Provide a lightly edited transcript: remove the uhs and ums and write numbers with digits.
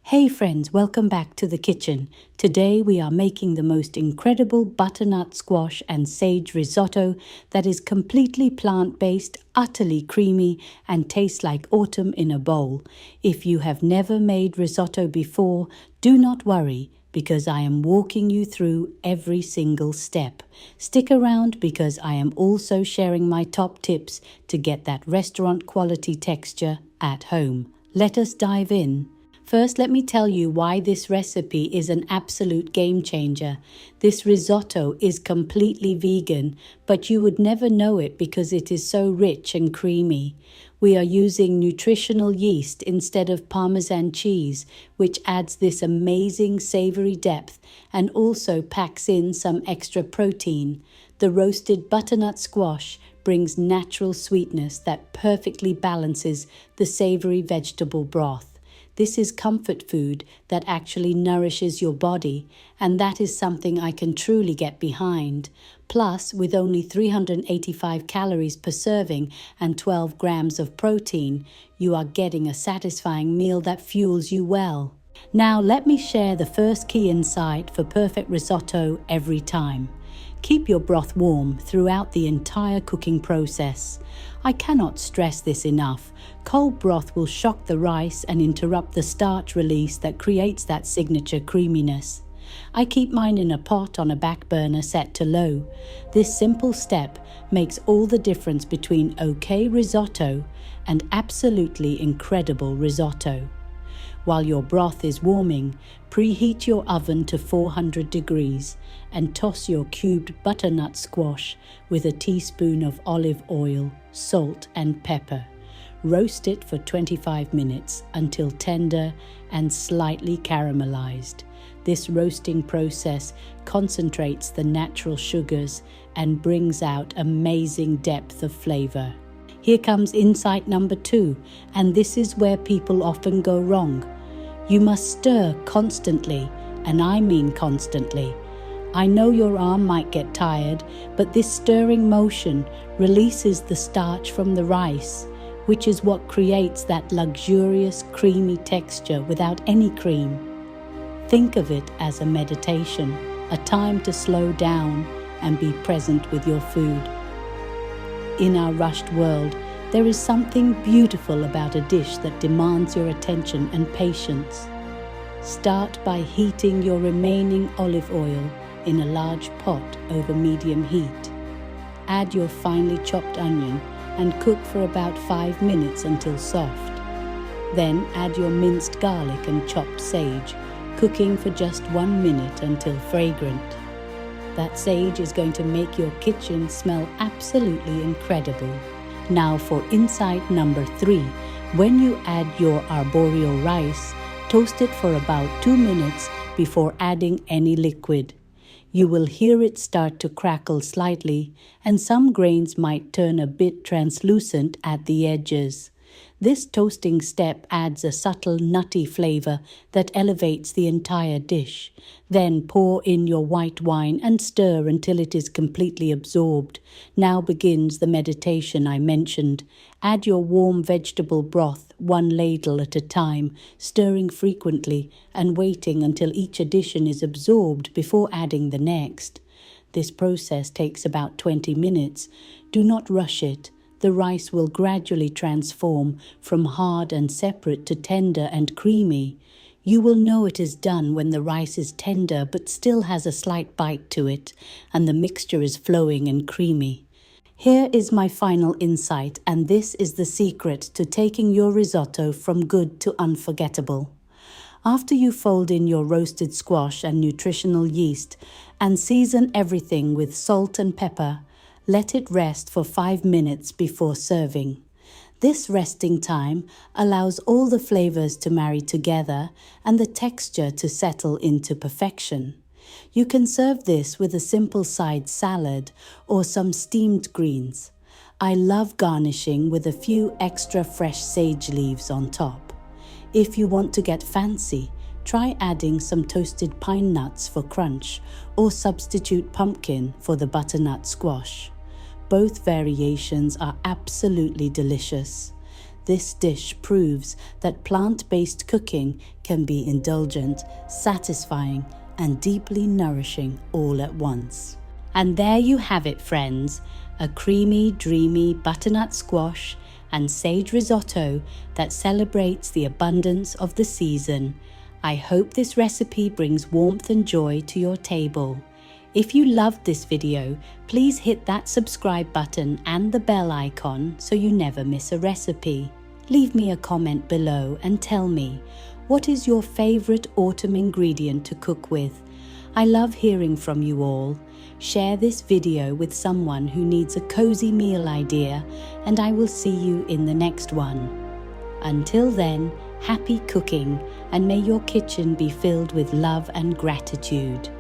Hey friends, welcome back to the kitchen. Today we are making the most incredible butternut squash and sage risotto that is completely plant-based, utterly creamy, and tastes like autumn in a bowl. If you have never made risotto before, do not worry, because I am walking you through every single step. Stick around because I am also sharing my top tips to get that restaurant quality texture at home. Let us dive in. First, let me tell you why this recipe is an absolute game changer. This risotto is completely vegan, but you would never know it because it is so rich and creamy. We are using nutritional yeast instead of Parmesan cheese, which adds this amazing savory depth and also packs in some extra protein. The roasted butternut squash brings natural sweetness that perfectly balances the savory vegetable broth. This is comfort food that actually nourishes your body, and that is something I can truly get behind. Plus, with only 385 calories per serving and 12 grams of protein, you are getting a satisfying meal that fuels you well. Now, let me share the first key insight for perfect risotto every time. Keep your broth warm throughout the entire cooking process. I cannot stress this enough. Cold broth will shock the rice and interrupt the starch release that creates that signature creaminess. I keep mine in a pot on a back burner set to low. This simple step makes all the difference between okay risotto and absolutely incredible risotto. While your broth is warming, preheat your oven to 400 degrees and toss your cubed butternut squash with a teaspoon of olive oil, salt and pepper. Roast it for 25 minutes until tender and slightly caramelized. This roasting process concentrates the natural sugars and brings out amazing depth of flavor. Here comes insight number 2, and this is where people often go wrong. You must stir constantly, and I mean constantly. I know your arm might get tired, but this stirring motion releases the starch from the rice, which is what creates that luxurious, creamy texture without any cream. Think of it as a meditation, a time to slow down and be present with your food. In our rushed world, there is something beautiful about a dish that demands your attention and patience. Start by heating your remaining olive oil in a large pot over medium heat. Add your finely chopped onion and cook for about 5 minutes until soft. Then add your minced garlic and chopped sage, cooking for just 1 minute until fragrant. That sage is going to make your kitchen smell absolutely incredible. Now for insight number 3, when you add your arborio rice, toast it for about 2 minutes before adding any liquid. You will hear it start to crackle slightly, and some grains might turn a bit translucent at the edges. This toasting step adds a subtle nutty flavor that elevates the entire dish. Then pour in your white wine and stir until it is completely absorbed. Now begins the meditation I mentioned. Add your warm vegetable broth, 1 ladle at a time, stirring frequently and waiting until each addition is absorbed before adding the next. This process takes about 20 minutes. Do not rush it. The rice will gradually transform from hard and separate to tender and creamy. You will know it is done when the rice is tender but still has a slight bite to it, and the mixture is flowing and creamy. Here is my final insight, and this is the secret to taking your risotto from good to unforgettable. After you fold in your roasted squash and nutritional yeast and season everything with salt and pepper, let it rest for 5 minutes before serving. This resting time allows all the flavors to marry together and the texture to settle into perfection. You can serve this with a simple side salad or some steamed greens. I love garnishing with a few extra fresh sage leaves on top. If you want to get fancy, try adding some toasted pine nuts for crunch or substitute pumpkin for the butternut squash. Both variations are absolutely delicious. This dish proves that plant-based cooking can be indulgent, satisfying, and deeply nourishing all at once. And there you have it, friends, a creamy, dreamy butternut squash and sage risotto that celebrates the abundance of the season. I hope this recipe brings warmth and joy to your table. If you loved this video, please hit that subscribe button and the bell icon so you never miss a recipe. Leave me a comment below and tell me, what is your favorite autumn ingredient to cook with? I love hearing from you all. Share this video with someone who needs a cozy meal idea, and I will see you in the next one. Until then, happy cooking, and may your kitchen be filled with love and gratitude.